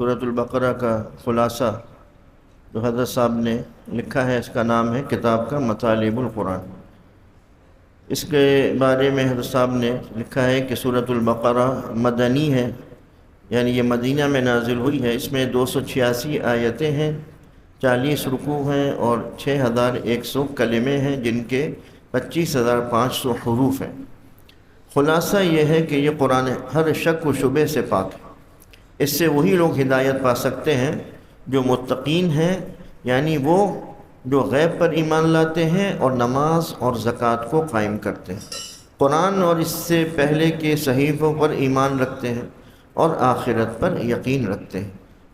سورۃ البقرہ کا خلاصہ جو حضرت صاحب نے لکھا ہے، اس کا نام ہے کتاب کا مطالب القرآن۔ اس کے بارے میں حضرت صاحب نے لکھا ہے کہ سورۃ البقرہ مدنی ہے، یعنی یہ مدینہ میں نازل ہوئی ہے۔ اس میں 286 آیتیں ہیں، 40 رکوع ہیں اور 6100 کلمے ہیں، جن کے 25500 حروف ہیں۔ خلاصہ یہ ہے کہ یہ قرآن ہر شک و شبہ سے پاک ہے۔ اس سے وہی لوگ ہدایت پا سکتے ہیں جو متقین ہیں، یعنی وہ جو غیب پر ایمان لاتے ہیں اور نماز اور زکوٰۃ کو قائم کرتے ہیں، قرآن اور اس سے پہلے کے صحیفوں پر ایمان رکھتے ہیں اور آخرت پر یقین رکھتے ہیں۔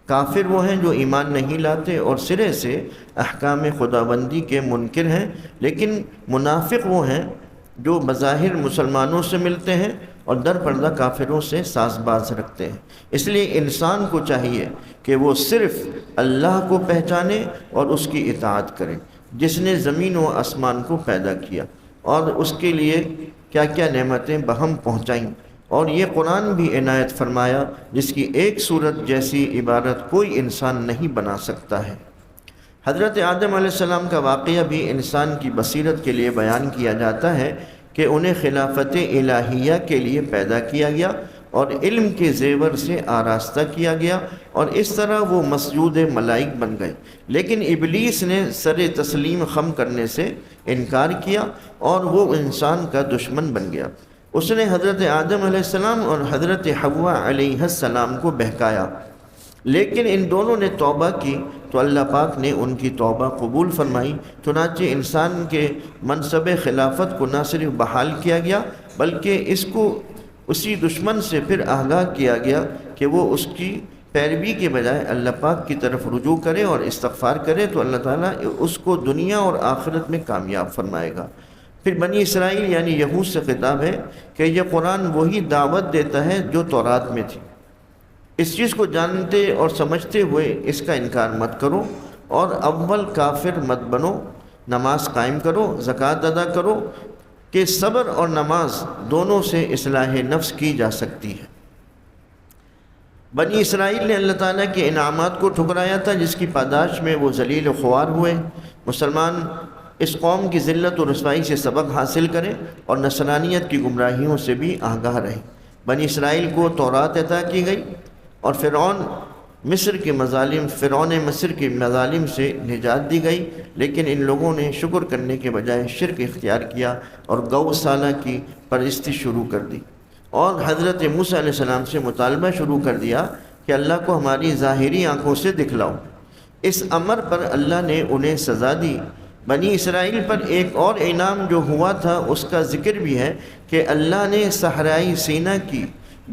کافر وہ ہیں جو ایمان نہیں لاتے اور سرے سے احکام خداوندی کے منکر ہیں، لیکن منافق وہ ہیں جو بظاہر مسلمانوں سے ملتے ہیں اور در پردہ کافروں سے ساز باز رکھتے ہیں۔ اس لیے انسان کو چاہیے کہ وہ صرف اللہ کو پہچانے اور اس کی اطاعت کرے، جس نے زمین و آسمان کو پیدا کیا اور اس کے لیے کیا کیا نعمتیں بہم پہنچائیں، اور یہ قرآن بھی عنایت فرمایا جس کی ایک صورت جیسی عبارت کوئی انسان نہیں بنا سکتا ہے۔ حضرت آدم علیہ السلام کا واقعہ بھی انسان کی بصیرت کے لیے بیان کیا جاتا ہے کہ انہیں خلافت الہیہ کے لیے پیدا کیا گیا اور علم کے زیور سے آراستہ کیا گیا، اور اس طرح وہ مسجود ملائک بن گئے۔ لیکن ابلیس نے سر تسلیم خم کرنے سے انکار کیا اور وہ انسان کا دشمن بن گیا۔ اس نے حضرت آدم علیہ السلام اور حضرت حوا علیہ السلام کو بہکایا، لیکن ان دونوں نے توبہ کی تو اللہ پاک نے ان کی توبہ قبول فرمائی۔ چنانچہ انسان کے منصب خلافت کو نہ صرف بحال کیا گیا بلکہ اس کو اسی دشمن سے پھر آگاہ کیا گیا کہ وہ اس کی پیروی کے بجائے اللہ پاک کی طرف رجوع کرے اور استغفار کرے، تو اللہ تعالیٰ اس کو دنیا اور آخرت میں کامیاب فرمائے گا۔ پھر بنی اسرائیل یعنی یہود سے خطاب ہے کہ یہ قرآن وہی دعوت دیتا ہے جو تورات میں تھی۔ اس چیز کو جانتے اور سمجھتے ہوئے اس کا انکار مت کرو اور اول کافر مت بنو، نماز قائم کرو، زکوٰۃ ادا کرو، کہ صبر اور نماز دونوں سے اصلاح نفس کی جا سکتی ہے۔ بنی اسرائیل نے اللہ تعالیٰ کے انعامات کو ٹھکرایا تھا، جس کی پاداش میں وہ ذلیل و خوار ہوئے۔ مسلمان اس قوم کی ذلت و رسوائی سے سبق حاصل کریں اور نصرانیت کی گمراہیوں سے بھی آگاہ رہیں۔ بنی اسرائیل کو تورات عطا کی گئی اور فرعون مصر کے مظالم سے نجات دی گئی، لیکن ان لوگوں نے شکر کرنے کے بجائے شرک اختیار کیا اور گوسالہ کی پرستی شروع کر دی، اور حضرت موسیٰ علیہ السلام سے مطالبہ شروع کر دیا کہ اللہ کو ہماری ظاہری آنکھوں سے دکھلاؤ۔ اس امر پر اللہ نے انہیں سزا دی۔ بنی اسرائیل پر ایک اور انعام جو ہوا تھا اس کا ذکر بھی ہے کہ اللہ نے صحرائی سینا کی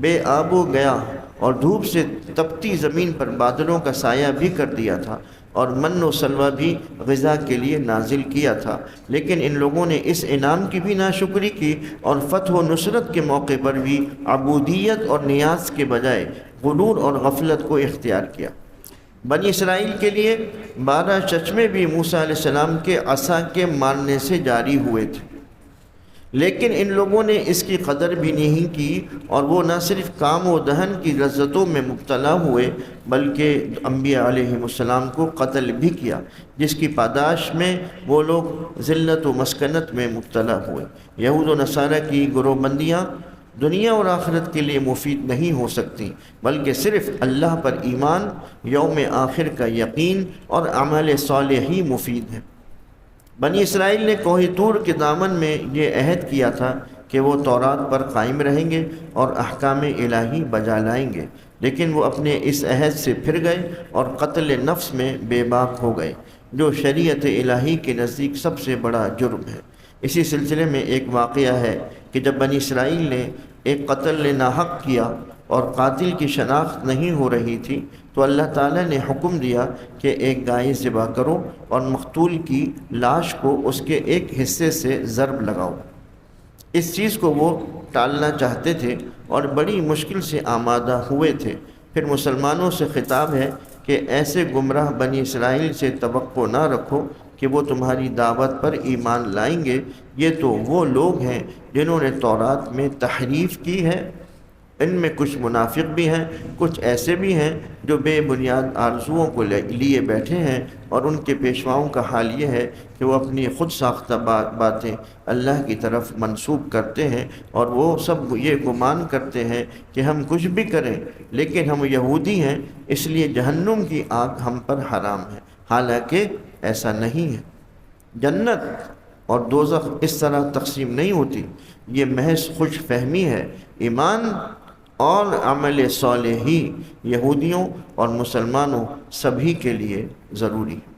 بے آب و گیا اور دھوپ سے تپتی زمین پر بادلوں کا سایہ بھی کر دیا تھا، اور من و سلوہ بھی غذا کے لیے نازل کیا تھا، لیکن ان لوگوں نے اس انعام کی بھی ناشکری کی اور فتح و نصرت کے موقع پر بھی عبودیت اور نیاز کے بجائے غرور اور غفلت کو اختیار کیا۔ بنی اسرائیل کے لیے 12 چشمے بھی موسیٰ علیہ السلام کے عصا کے مارنے سے جاری ہوئے تھے، لیکن ان لوگوں نے اس کی قدر بھی نہیں کی، اور وہ نہ صرف کام و دہن کی لذتوں میں مبتلا ہوئے بلکہ انبیاء علیہ السلام کو قتل بھی کیا، جس کی پاداش میں وہ لوگ ذلت و مسکنت میں مبتلا ہوئے۔ یہود و نصارہ کی گروہ بندیاں دنیا اور آخرت کے لیے مفید نہیں ہو سکتی، بلکہ صرف اللہ پر ایمان، یوم آخر کا یقین اور عمل صالح ہی مفید ہے۔ بنی اسرائیل نے کوہ طور کے دامن میں یہ عہد کیا تھا کہ وہ تورات پر قائم رہیں گے اور احکام الہی بجا لائیں گے، لیکن وہ اپنے اس عہد سے پھر گئے اور قتل نفس میں بے باک ہو گئے، جو شریعت الہی کے نزدیک سب سے بڑا جرم ہے۔ اسی سلسلے میں ایک واقعہ ہے کہ جب بنی اسرائیل نے ایک قتل ناحق کیا اور قاتل کی شناخت نہیں ہو رہی تھی، تو اللہ تعالیٰ نے حکم دیا کہ ایک گائے ذبح کرو اور مقتول کی لاش کو اس کے ایک حصے سے ضرب لگاؤ۔ اس چیز کو وہ ٹالنا چاہتے تھے اور بڑی مشکل سے آمادہ ہوئے تھے۔ پھر مسلمانوں سے خطاب ہے کہ ایسے گمراہ بنی اسرائیل سے توقع نہ رکھو کہ وہ تمہاری دعوت پر ایمان لائیں گے، یہ تو وہ لوگ ہیں جنہوں نے تورات میں تحریف کی ہے ان میں کچھ منافق بھی ہیں، کچھ ایسے بھی ہیں جو بے بنیاد آرزوؤں کو لیے بیٹھے ہیں، اور ان کے پیشواؤں کا حال یہ ہے کہ وہ اپنی خود ساختہ باتیں اللہ کی طرف منسوب کرتے ہیں، اور وہ سب یہ گمان کرتے ہیں کہ ہم کچھ بھی کریں لیکن ہم یہودی ہیں اس لیے جہنم کی آگ ہم پر حرام ہے، حالانکہ ایسا نہیں ہے۔ جنت اور دوزخ اس طرح تقسیم نہیں ہوتی، یہ محض خوش فہمی ہے۔ ایمان اور عمل صالح ہی یہودیوں اور مسلمانوں سبھی کے لیے ضروری ہے۔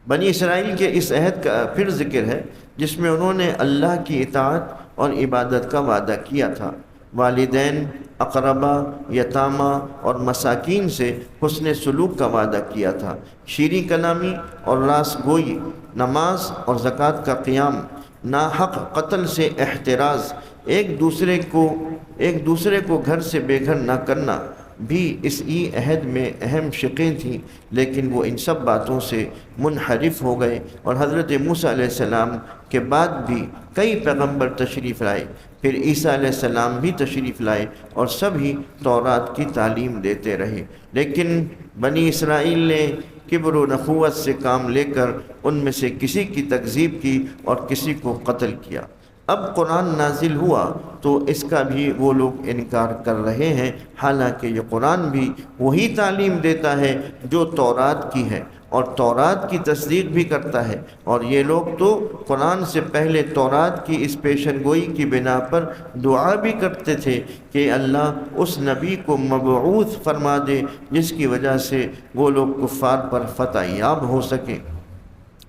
بنی اسرائیل کے اس عہد کا پھر ذکر ہے جس میں انہوں نے اللہ کی اطاعت اور عبادت کا وعدہ کیا تھا، والدین، اقربا، یتامہ اور مساکین سے حسن سلوک کا وعدہ کیا تھا، شیریں کلامی اور راست گوئی، نماز اور زکوٰۃ کا قیام، ناحق قتل سے احتراز، ایک دوسرے کو گھر سے بے گھر نہ کرنا بھی اس عہد میں اہم شقیں تھیں، لیکن وہ ان سب باتوں سے منحرف ہو گئے، اور حضرت موسیٰ علیہ السلام کے بعد بھی کئی پیغمبر تشریف لائے، پھر عیسیٰ علیہ السلام بھی تشریف لائے اور سبھی تورات کی تعلیم دیتے رہے، لیکن بنی اسرائیل نے کبر و نخوت سے کام لے کر ان میں سے کسی کی تکذیب کی اور کسی کو قتل کیا۔ اب قرآن نازل ہوا تو اس کا بھی وہ لوگ انکار کر رہے ہیں، حالانکہ یہ قرآن بھی وہی تعلیم دیتا ہے جو تورات کی ہے اور تورات کی تصدیق بھی کرتا ہے، اور یہ لوگ تو قرآن سے پہلے تورات کی اس پیشن گوئی کی بنا پر دعا بھی کرتے تھے کہ اللہ اس نبی کو مبعوث فرما دے جس کی وجہ سے وہ لوگ کفار پر فتح یاب ہو سکیں۔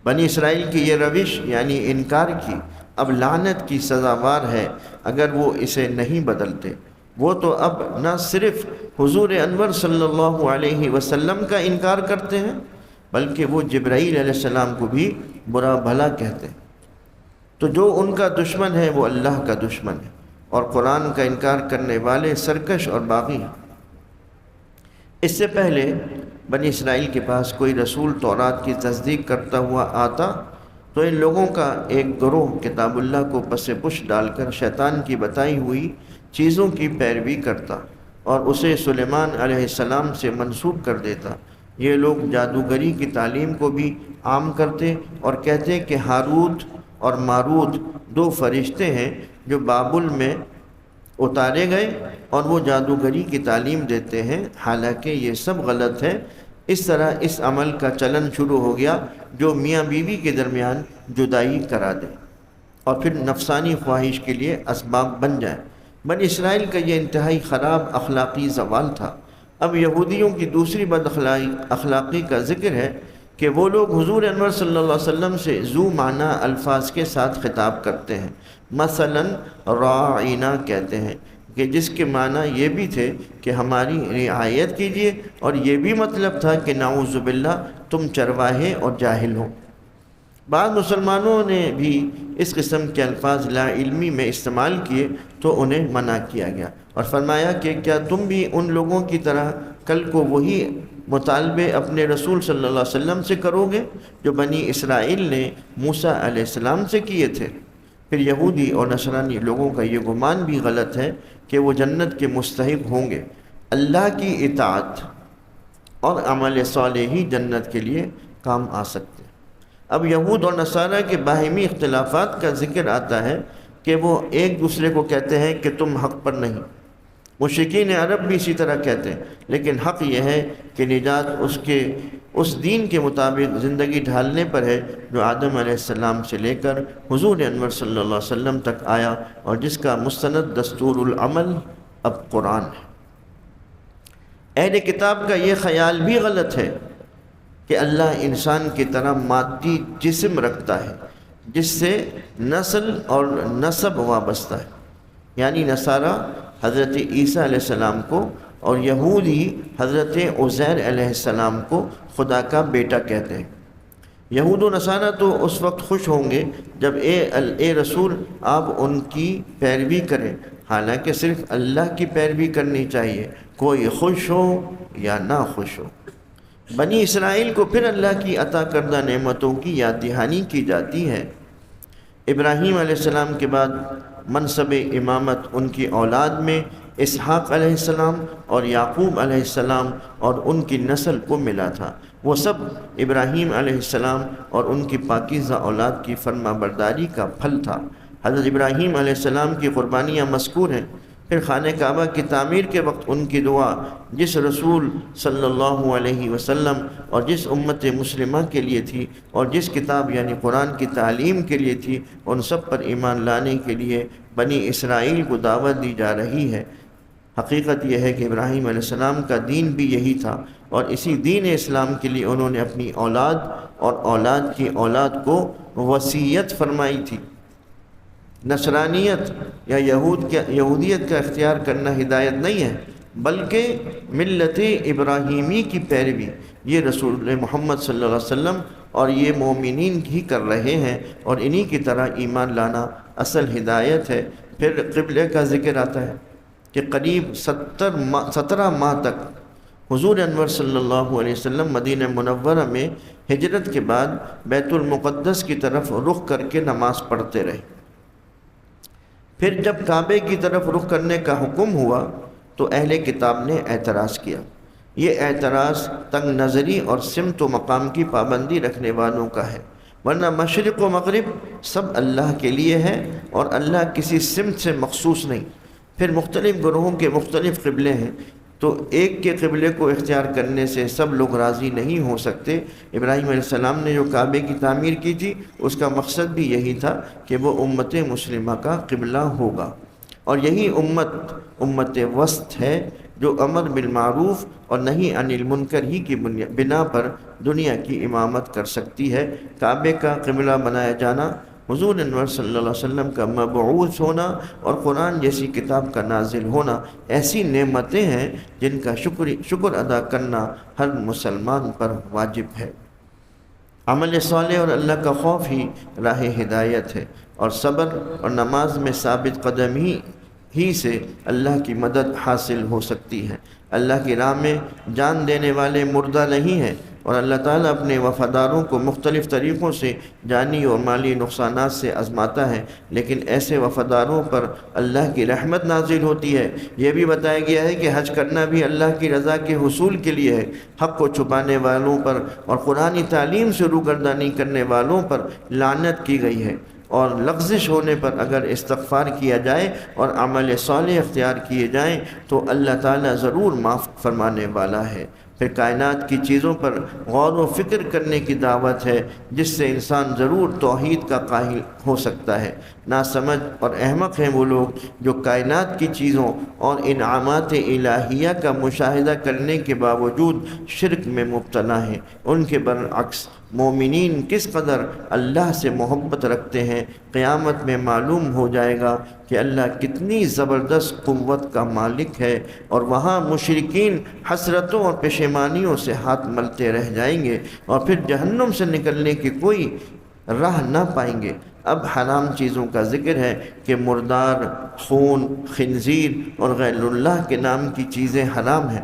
بنی اسرائیل کی یہ روش یعنی انکار کی اب لعنت کی سزاوار ہے اگر وہ اسے نہیں بدلتے۔ وہ تو اب نہ صرف حضور انور صلی اللہ علیہ وسلم کا انکار کرتے ہیں بلکہ وہ جبرائیل علیہ السلام کو بھی برا بھلا کہتے ہیں۔ تو جو ان کا دشمن ہے وہ اللہ کا دشمن ہے، اور قرآن کا انکار کرنے والے سرکش اور باغی ہیں۔ اس سے پہلے بنی اسرائیل کے پاس کوئی رسول تورات کی تصدیق کرتا ہوا آتا تو ان لوگوں کا ایک گروہ کتاب اللہ کو پس پش ڈال کر شیطان کی بتائی ہوئی چیزوں کی پیروی کرتا اور اسے سلیمان علیہ السلام سے منسوب کر دیتا۔ یہ لوگ جادوگری کی تعلیم کو بھی عام کرتے اور کہتے کہ ہاروت اور ماروت دو فرشتے ہیں جو بابل میں اتارے گئے اور وہ جادوگری کی تعلیم دیتے ہیں، حالانکہ یہ سب غلط ہے۔ اس طرح اس عمل کا چلن شروع ہو گیا جو میاں بیوی کے درمیان جدائی کرا دے اور پھر نفسانی خواہش کے لیے اسباب بن جائے۔ بنی اسرائیل کا یہ انتہائی خراب اخلاقی زوال تھا۔ اب یہودیوں کی دوسری بد اخلاقی کا ذکر ہے کہ وہ لوگ حضور انور صلی اللہ علیہ وسلم سے ذو معنی الفاظ کے ساتھ خطاب کرتے ہیں، مثلا راعینا کہتے ہیں کہ جس کے معنی یہ بھی تھے کہ ہماری رعایت کیجیے، اور یہ بھی مطلب تھا کہ نعوذ باللہ تم چرواہے اور جاہل ہو۔ بعض مسلمانوں نے بھی اس قسم کے الفاظ لا علمی میں استعمال کیے تو انہیں منع کیا گیا اور فرمایا کہ کیا تم بھی ان لوگوں کی طرح کل کو وہی مطالبے اپنے رسول صلی اللہ علیہ وسلم سے کرو گے جو بنی اسرائیل نے موسیٰ علیہ السلام سے کیے تھے؟ پھر یہودی اور نصرانی لوگوں کا یہ گمان بھی غلط ہے کہ وہ جنت کے مستحق ہوں گے۔ اللہ کی اطاعت اور عمل صالح ہی جنت کے لیے کام آ سکتے ہیں۔ اب یہود اور نصارہ کے باہمی اختلافات کا ذکر آتا ہے کہ وہ ایک دوسرے کو کہتے ہیں کہ تم حق پر نہیں۔ مشرکین عرب بھی اسی طرح کہتے ہیں، لیکن حق یہ ہے کہ نجات اس دین کے مطابق زندگی ڈھالنے پر ہے جو آدم علیہ السلام سے لے کر حضور انور صلی اللہ علیہ وسلم تک آیا، اور جس کا مستند دستور العمل اب قرآن ہے۔ اہل کتاب کا یہ خیال بھی غلط ہے کہ اللہ انسان کی طرح مادی جسم رکھتا ہے جس سے نسل اور نسب وابستہ ہے، یعنی نصارہ حضرت عیسیٰ علیہ السلام کو اور یہودی حضرت عزیر علیہ السلام کو خدا کا بیٹا کہتے ہیں۔ یہود و نصارہ تو اس وقت خوش ہوں گے جب اے رسول آپ ان کی پیروی کریں، حالانکہ صرف اللہ کی پیروی کرنی چاہیے، کوئی خوش ہو یا نہ خوش ہو۔ بنی اسرائیل کو پھر اللہ کی عطا کردہ نعمتوں کی یاد دہانی کی جاتی ہے۔ ابراہیم علیہ السلام کے بعد منصب امامت ان کی اولاد میں اسحاق علیہ السلام اور یعقوب علیہ السلام اور ان کی نسل کو ملا تھا۔ وہ سب ابراہیم علیہ السلام اور ان کی پاکیزہ اولاد کی فرما برداری کا پھل تھا۔ حضرت ابراہیم علیہ السلام کی قربانیاں مذکور ہیں۔ پھر خانہ کعبہ کی تعمیر کے وقت ان کی دعا جس رسول صلی اللہ علیہ وسلم اور جس امت مسلمہ کے لیے تھی اور جس کتاب یعنی قرآن کی تعلیم کے لیے تھی، ان سب پر ایمان لانے کے لیے بنی اسرائیل کو دعوت دی جا رہی ہے۔ حقیقت یہ ہے کہ ابراہیم علیہ السلام کا دین بھی یہی تھا، اور اسی دین اسلام کے لیے انہوں نے اپنی اولاد اور اولاد کی اولاد کو وصیت فرمائی تھی۔ نصرانیت یا یہودیت کا اختیار کرنا ہدایت نہیں ہے، بلکہ ملت ابراہیمی کی پیروی یہ رسول محمد صلی اللہ علیہ وسلم اور یہ مومنین ہی کر رہے ہیں، اور انہی کی طرح ایمان لانا اصل ہدایت ہے۔ پھر قبلے کا ذکر آتا ہے کہ قریب 17 ماہ تک حضور انور صلی اللہ علیہ وسلم مدینہ منورہ میں ہجرت کے بعد بیت المقدس کی طرف رخ کر کے نماز پڑھتے رہے۔ پھر جب کعبے کی طرف رخ کرنے کا حکم ہوا تو اہل کتاب نے اعتراض کیا۔ یہ اعتراض تنگ نظری اور سمت و مقام کی پابندی رکھنے والوں کا ہے، ورنہ مشرق و مغرب سب اللہ کے لیے ہے اور اللہ کسی سمت سے مخصوص نہیں۔ پھر مختلف گروہوں کے مختلف قبلے ہیں، تو ایک کے قبلے کو اختیار کرنے سے سب لوگ راضی نہیں ہو سکتے۔ ابراہیم علیہ السلام نے جو کعبے کی تعمیر کی تھی اس کا مقصد بھی یہی تھا کہ وہ امت مسلمہ کا قبلہ ہوگا، اور یہی امت وسط ہے جو امر بالمعروف اور نہی عن المنکر ہی کی بنا پر دنیا کی امامت کر سکتی ہے۔ کعبے کا قبلہ بنایا جانا، حضور انور صلی اللہ علیہ وسلم کا مبعوث ہونا اور قرآن جیسی کتاب کا نازل ہونا ایسی نعمتیں ہیں جن کا شکر ادا کرنا ہر مسلمان پر واجب ہے۔ عمل صالح اور اللہ کا خوف ہی راہ ہدایت ہے، اور صبر اور نماز میں ثابت قدمی ہی سے اللہ کی مدد حاصل ہو سکتی ہے۔ اللہ کی راہ میں جان دینے والے مردہ نہیں ہیں، اور اللہ تعالیٰ اپنے وفاداروں کو مختلف طریقوں سے جانی اور مالی نقصانات سے آزماتا ہے، لیکن ایسے وفاداروں پر اللہ کی رحمت نازل ہوتی ہے۔ یہ بھی بتایا گیا ہے کہ حج کرنا بھی اللہ کی رضا کے حصول کے لیے ہے۔ حق کو چھپانے والوں پر اور قرآنی تعلیم سے روگردانی کرنے والوں پر لعنت کی گئی ہے، اور لغزش ہونے پر اگر استغفار کیا جائے اور عمل صالح اختیار کیے جائیں تو اللہ تعالیٰ ضرور معاف فرمانے والا ہے۔ پھر کائنات کی چیزوں پر غور و فکر کرنے کی دعوت ہے، جس سے انسان ضرور توحید کا قائل ہو سکتا ہے۔ ناسمجھ اور احمق ہیں وہ لوگ جو کائنات کی چیزوں اور انعامات الہیہ کا مشاہدہ کرنے کے باوجود شرک میں مبتلا ہیں۔ ان کے برعکس مومنین کس قدر اللہ سے محبت رکھتے ہیں، قیامت میں معلوم ہو جائے گا کہ اللہ کتنی زبردست قوت کا مالک ہے، اور وہاں مشرکین حسرتوں اور پشیمانیوں سے ہاتھ ملتے رہ جائیں گے، اور پھر جہنم سے نکلنے کی کوئی راہ نہ پائیں گے۔ اب حرام چیزوں کا ذکر ہے کہ مردار، خون، خنزیر اور غیر اللہ کے نام کی چیزیں حرام ہیں،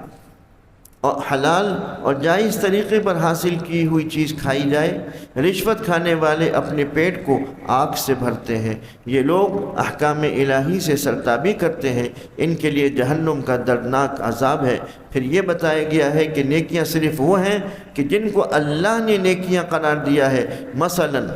اور حلال اور جائز طریقے پر حاصل کی ہوئی چیز کھائی جائے۔ رشوت کھانے والے اپنے پیٹ کو آگ سے بھرتے ہیں۔ یہ لوگ احکام الہی سے سرتابی کرتے ہیں، ان کے لیے جہنم کا دردناک عذاب ہے۔ پھر یہ بتایا گیا ہے کہ نیکیاں صرف وہ ہیں کہ جن کو اللہ نے نیکیاں قرار دیا ہے، مثلاً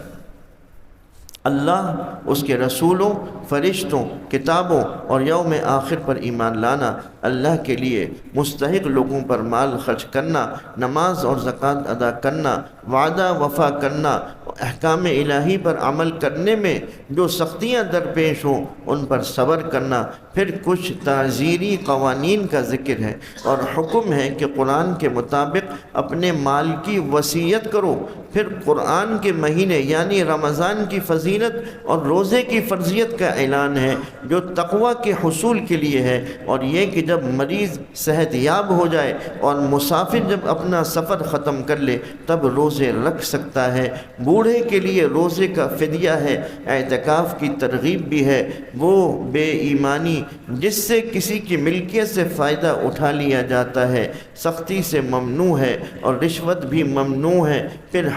اللہ، اس کے رسولوں، فرشتوں، کتابوں اور یوم آخر پر ایمان لانا، اللہ کے لیے مستحق لوگوں پر مال خرچ کرنا، نماز اور زکوٰۃ ادا کرنا، وعدہ وفا کرنا، احکام الہی پر عمل کرنے میں جو سختیاں درپیش ہوں ان پر صبر کرنا۔ پھر کچھ تعزیری قوانین کا ذکر ہے اور حکم ہے کہ قرآن کے مطابق اپنے مال کی وصیت کرو۔ پھر قرآن کے مہینے یعنی رمضان کی فضیلت اور روزے کی فرضیت کا اعلان ہے جو تقوی کے حصول کے لیے ہے، اور یہ کہ جب مریض صحت یاب ہو جائے اور مسافر جب اپنا سفر ختم کر لے تب روزے رکھ سکتا ہے۔ بوڑھے کے لیے روزے کا فدیہ ہے۔ اعتکاف کی ترغیب بھی ہے۔ وہ بے ایمانی جس سے کسی کی ملکیت سے فائدہ اٹھا لیا جاتا ہے سختی سے ممنوع ہے، اور رشوت بھی ممنوع ہے۔ پھر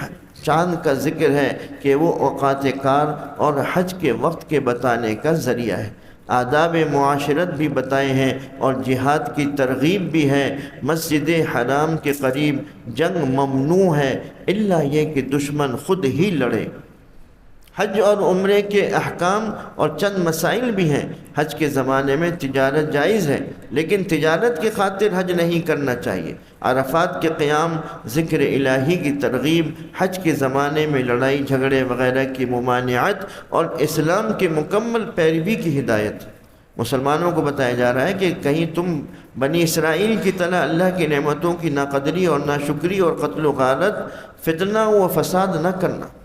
چاند کا ذکر ہے کہ وہ اوقات کار اور حج کے وقت کے بتانے کا ذریعہ ہے۔ آداب معاشرت بھی بتائے ہیں اور جہاد کی ترغیب بھی ہے۔ مسجد حرام کے قریب جنگ ممنوع ہے الا یہ کہ دشمن خود ہی لڑے۔ حج اور عمرے کے احکام اور چند مسائل بھی ہیں۔ حج کے زمانے میں تجارت جائز ہے، لیکن تجارت کی خاطر حج نہیں کرنا چاہیے۔ عرفات کے قیام، ذکر الہی کی ترغیب، حج کے زمانے میں لڑائی جھگڑے وغیرہ کی ممانعت اور اسلام کی مکمل پیروی کی ہدایت۔ مسلمانوں کو بتایا جا رہا ہے کہ کہیں تم بنی اسرائیل کی طرح اللہ کی نعمتوں کی ناقدری اور ناشکری اور قتل و غارت، فتنہ و فساد نہ کرنا۔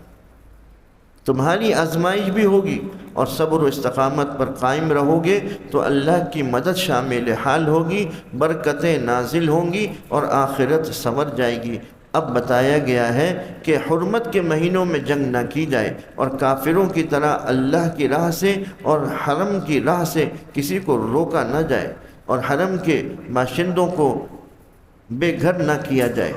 تمہاری آزمائش بھی ہوگی اور صبر و استقامت پر قائم رہو گے تو اللہ کی مدد شامل حال ہوگی، برکتیں نازل ہوں گی اور آخرت سنور جائے گی۔ اب بتایا گیا ہے کہ حرمت کے مہینوں میں جنگ نہ کی جائے اور کافروں کی طرح اللہ کی راہ سے اور حرم کی راہ سے کسی کو روکا نہ جائے اور حرم کے باشندوں کو بے گھر نہ کیا جائے۔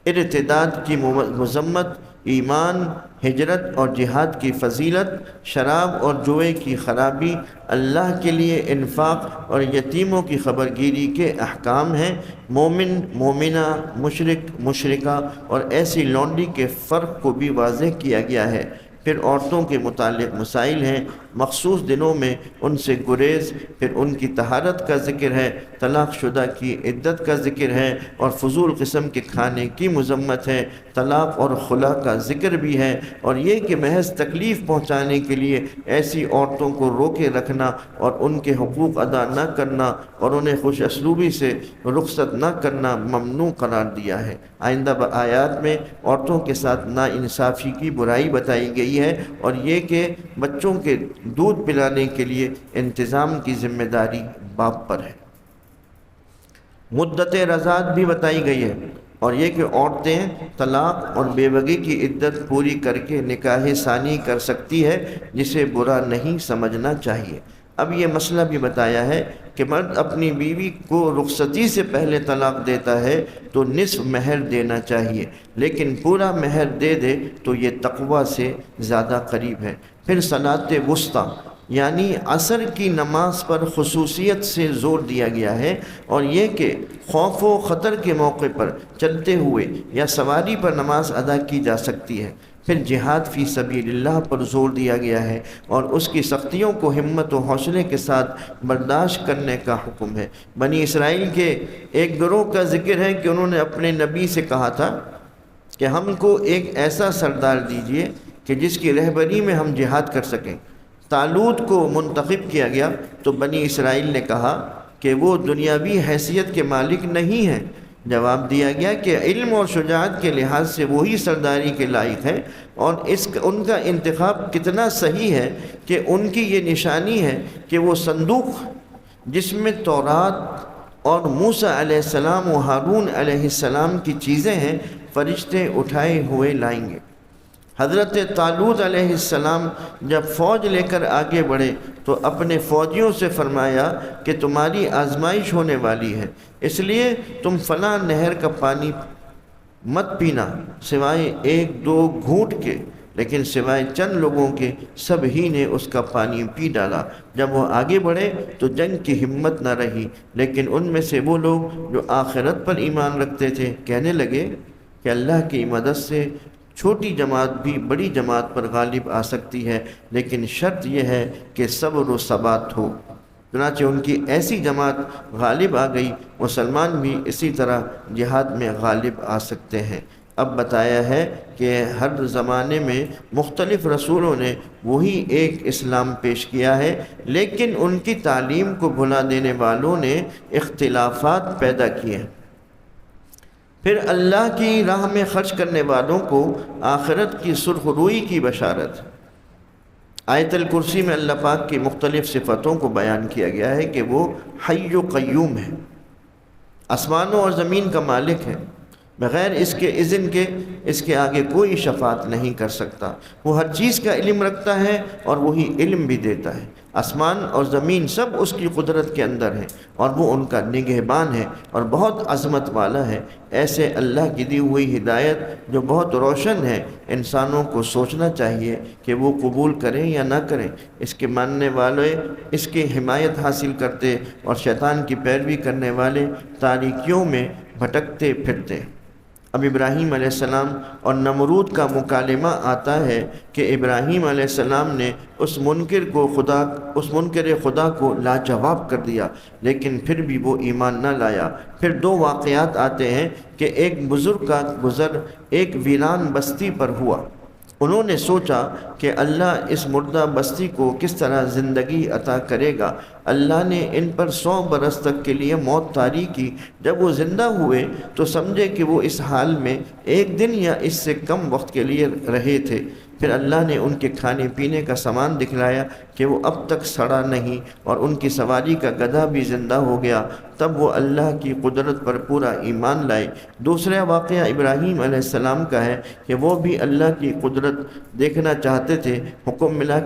ارتداد کی مذمت، ایمان، ہجرت اور جہاد کی فضیلت، شراب اور جوئے کی خرابی، اللہ کے لیے انفاق اور یتیموں کی خبرگیری کے احکام ہیں۔ مومن، مومنہ، مشرک، مشرکہ اور ایسی لونڈی کے فرق کو بھی واضح کیا گیا ہے۔ پھر عورتوں کے متعلق مسائل ہیں، مخصوص دنوں میں ان سے گریز، پھر ان کی طہارت کا ذکر ہے، طلاق شدہ کی عدت کا ذکر ہے اور فضول قسم کے کھانے کی مذمت ہے۔ طلاق اور خلا کا ذکر بھی ہے اور یہ کہ محض تکلیف پہنچانے کے لیے ایسی عورتوں کو روکے رکھنا اور ان کے حقوق ادا نہ کرنا اور انہیں خوش اسلوبی سے رخصت نہ کرنا ممنوع قرار دیا ہے۔ آئندہ آیات میں عورتوں کے ساتھ ناانصافی کی برائی بتائی گئی ہے اور یہ کہ بچوں کے دودھ پلانے کے لیے انتظام کی ذمہ داری باپ پر ہے۔ مدت رضاعت بھی بتائی گئی ہے اور یہ کہ عورتیں طلاق اور بیوگی کی عدت پوری کر کے نکاح ثانی کر سکتی ہے، جسے برا نہیں سمجھنا چاہیے۔ اب یہ مسئلہ بھی بتایا ہے کہ مرد اپنی بیوی کو رخصتی سے پہلے طلاق دیتا ہے تو نصف مہر دینا چاہیے، لیکن پورا مہر دے دے تو یہ تقوی سے زیادہ قریب ہے۔ پھر صلاۃ وسطیٰ یعنی عصر کی نماز پر خصوصیت سے زور دیا گیا ہے اور یہ کہ خوف و خطر کے موقع پر چلتے ہوئے یا سواری پر نماز ادا کی جا سکتی ہے۔ پھر جہاد فی سبیل اللہ پر زور دیا گیا ہے اور اس کی سختیوں کو ہمت و حوصلے کے ساتھ برداشت کرنے کا حکم ہے۔ بنی اسرائیل کے ایک گروہ کا ذکر ہے کہ انہوں نے اپنے نبی سے کہا تھا کہ ہم کو ایک ایسا سردار دیجئے کہ جس کی رہبری میں ہم جہاد کر سکیں۔ طالوت کو منتخب کیا گیا تو بنی اسرائیل نے کہا کہ وہ دنیاوی حیثیت کے مالک نہیں ہیں۔ جواب دیا گیا کہ علم اور شجاعت کے لحاظ سے وہی سرداری کے لائق ہے اور ان کا انتخاب کتنا صحیح ہے کہ ان کی یہ نشانی ہے کہ وہ صندوق جس میں تورات اور موسیٰ علیہ السلام و ہارون علیہ السلام کی چیزیں ہیں، فرشتے اٹھائے ہوئے لائیں گے۔ حضرت طالوت علیہ السلام جب فوج لے کر آگے بڑھے تو اپنے فوجیوں سے فرمایا کہ تمہاری آزمائش ہونے والی ہے، اس لیے تم فلاں نہر کا پانی مت پینا سوائے ایک دو گھونٹ کے، لیکن سوائے چند لوگوں کے سب ہی نے اس کا پانی پی ڈالا۔ جب وہ آگے بڑھے تو جنگ کی ہمت نہ رہی، لیکن ان میں سے وہ لوگ جو آخرت پر ایمان رکھتے تھے کہنے لگے کہ اللہ کی مدد سے چھوٹی جماعت بھی بڑی جماعت پر غالب آ سکتی ہے، لیکن شرط یہ ہے کہ صبر و ثبات ہو۔ چنانچہ ان کی ایسی جماعت غالب آ گئی۔ مسلمان بھی اسی طرح جہاد میں غالب آ سکتے ہیں۔ اب بتایا ہے کہ ہر زمانے میں مختلف رسولوں نے وہی ایک اسلام پیش کیا ہے، لیکن ان کی تعلیم کو بھلا دینے والوں نے اختلافات پیدا کیے ہیں۔ پھر اللہ کی راہ میں خرچ کرنے والوں کو آخرت کی سرخ روئی کی بشارت۔ آیت الکرسی میں اللہ پاک کی مختلف صفتوں کو بیان کیا گیا ہے کہ وہ حی و قیوم ہے، آسمانوں اور زمین کا مالک ہے، بغیر اس کے اذن کے اس کے آگے کوئی شفاعت نہیں کر سکتا۔ وہ ہر چیز کا علم رکھتا ہے اور وہی علم بھی دیتا ہے۔ آسمان اور زمین سب اس کی قدرت کے اندر ہیں اور وہ ان کا نگہبان ہے اور بہت عظمت والا ہے۔ ایسے اللہ کی دی ہوئی ہدایت جو بہت روشن ہے، انسانوں کو سوچنا چاہیے کہ وہ قبول کریں یا نہ کریں۔ اس کے ماننے والے اس کی حمایت حاصل کرتے اور شیطان کی پیروی کرنے والے تاریکیوں میں بھٹکتے پھرتے۔ اب ابراہیم علیہ السلام اور نمرود کا مکالمہ آتا ہے کہ ابراہیم علیہ السلام نے اس منکر خدا کو لاجواب کر دیا، لیکن پھر بھی وہ ایمان نہ لایا۔ پھر دو واقعات آتے ہیں کہ ایک بزرگ کا گزر ایک ویران بستی پر ہوا۔ انہوں نے سوچا کہ اللہ اس مردہ بستی کو کس طرح زندگی عطا کرے گا۔ اللہ نے ان پر 100 برس تک کے لیے موت طاری کی۔ جب وہ زندہ ہوئے تو سمجھے کہ وہ اس حال میں ایک دن یا اس سے کم وقت کے لیے رہے تھے۔ پھر اللہ نے ان کے کھانے پینے کا سامان دکھلایا کہ وہ اب تک سڑا نہیں، اور ان کی سواری کا گدھا بھی زندہ ہو گیا۔ تب وہ اللہ کی قدرت پر پورا ایمان لائے۔ دوسرا واقعہ ابراہیم علیہ السلام کا ہے کہ وہ بھی اللہ کی قدرت دیکھنا چاہتے تھے۔ حکم ملا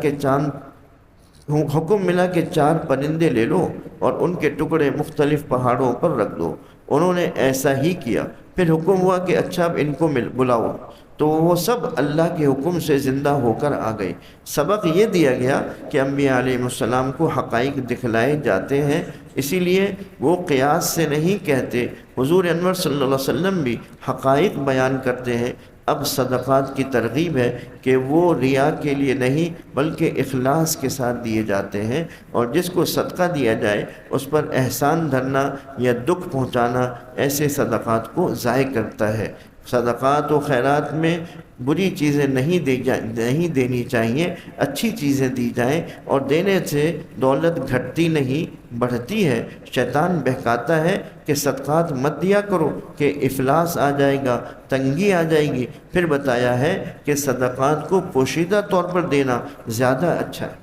کہ 4 پرندے لے لو اور ان کے ٹکڑے مختلف پہاڑوں پر رکھ دو۔ انہوں نے ایسا ہی کیا۔ پھر حکم ہوا کہ اچھا اب ان کو بلاؤ، تو وہ سب اللہ کے حکم سے زندہ ہو کر آ گئے۔ سبق یہ دیا گیا کہ انبیاء علیہ السلام کو حقائق دکھلائے جاتے ہیں، اسی لیے وہ قیاس سے نہیں کہتے۔ حضور انور صلی اللہ علیہ وسلم بھی حقائق بیان کرتے ہیں۔ اب صدقات کی ترغیب ہے کہ وہ ریا کے لیے نہیں بلکہ اخلاص کے ساتھ دیے جاتے ہیں، اور جس کو صدقہ دیا جائے اس پر احسان دھرنا یا دکھ پہنچانا ایسے صدقات کو ضائع کرتا ہے۔ صدقات و خیرات میں بری چیزیں نہیں دینی چاہیے، اچھی چیزیں دی جائیں، اور دینے سے دولت گھٹتی نہیں بڑھتی ہے۔ شیطان بہکاتا ہے کہ صدقات مت دیا کرو کہ افلاس آ جائے گا، تنگی آ جائے گی۔ پھر بتایا ہے کہ صدقات کو پوشیدہ طور پر دینا زیادہ اچھا ہے۔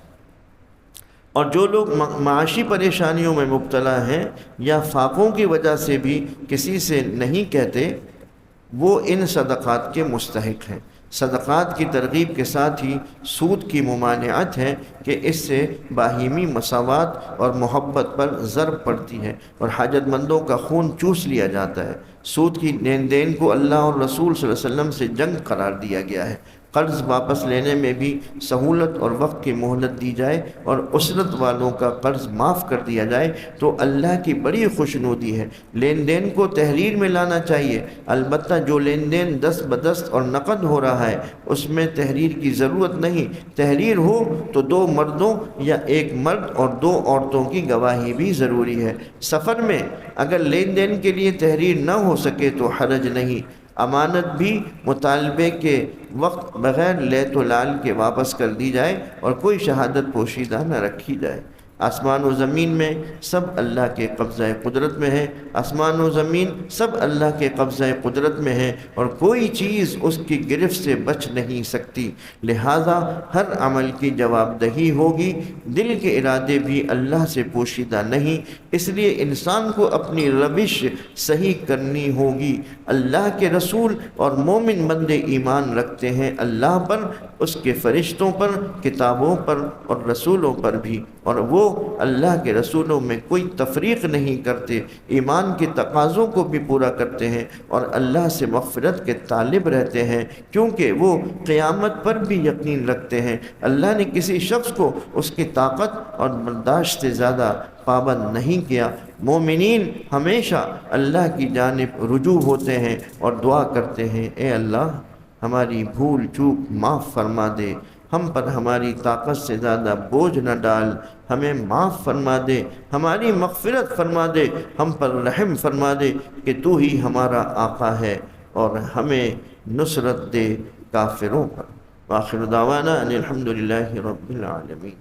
اور جو لوگ معاشی پریشانیوں میں مبتلا ہیں یا فاقوں کی وجہ سے بھی کسی سے نہیں کہتے، وہ ان صدقات کے مستحق ہیں۔ صدقات کی ترغیب کے ساتھ ہی سود کی ممانعت ہے کہ اس سے باہمی مساوات اور محبت پر ضرب پڑتی ہے اور حاجت مندوں کا خون چوس لیا جاتا ہے۔ سود کی لین دین کو اللہ اور رسول صلی اللہ علیہ وسلم سے جنگ قرار دیا گیا ہے۔ قرض واپس لینے میں بھی سہولت اور وقت کی مہلت دی جائے اور اسرت والوں کا قرض معاف کر دیا جائے تو اللہ کی بڑی خوشنودی ہے۔ لین دین کو تحریر میں لانا چاہیے، البتہ جو لین دین دست بدست اور نقد ہو رہا ہے اس میں تحریر کی ضرورت نہیں۔ تحریر ہو تو 2 مردوں یا 1 مرد اور 2 عورتوں کی گواہی بھی ضروری ہے۔ سفر میں اگر لین دین کے لیے تحریر نہ ہو سکے تو حرج نہیں۔ امانت بھی مطالبے کے وقت بغیر لیت و لال کے واپس کر دی جائے اور کوئی شہادت پوشیدہ نہ رکھی جائے۔ آسمان و زمین میں سب اللہ کے قبضہ قدرت میں ہے، آسمان و زمین سب اللہ کے قبضہ قدرت میں ہے اور کوئی چیز اس کی گرفت سے بچ نہیں سکتی، لہذا ہر عمل کی جواب دہی ہوگی۔ دل کے ارادے بھی اللہ سے پوشیدہ نہیں، اس لیے انسان کو اپنی روش صحیح کرنی ہوگی۔ اللہ کے رسول اور مومن بندے ایمان رکھتے ہیں اللہ پر، اس کے فرشتوں پر، کتابوں پر اور رسولوں پر بھی، اور وہ اللہ کے رسولوں میں کوئی تفریق نہیں کرتے، ایمان کے تقاضوں کو بھی پورا کرتے ہیں اور اللہ سے مغفرت کے طالب رہتے ہیں، کیونکہ وہ قیامت پر بھی یقین رکھتے ہیں۔ اللہ نے کسی شخص کو اس کی طاقت اور برداشت سے زیادہ پابند نہیں کیا۔ مومنین ہمیشہ اللہ کی جانب رجوع ہوتے ہیں اور دعا کرتے ہیں، اے اللہ ہماری بھول چوک معاف فرما دے، ہم پر ہماری طاقت سے زیادہ بوجھ نہ ڈال، ہمیں معاف فرما دے، ہماری مغفرت فرما دے، ہم پر رحم فرما دے کہ تو ہی ہمارا آقا ہے، اور ہمیں نصرت دے کافروں پر۔ وآخر دعوانا ان الحمد للہ رب العالمین۔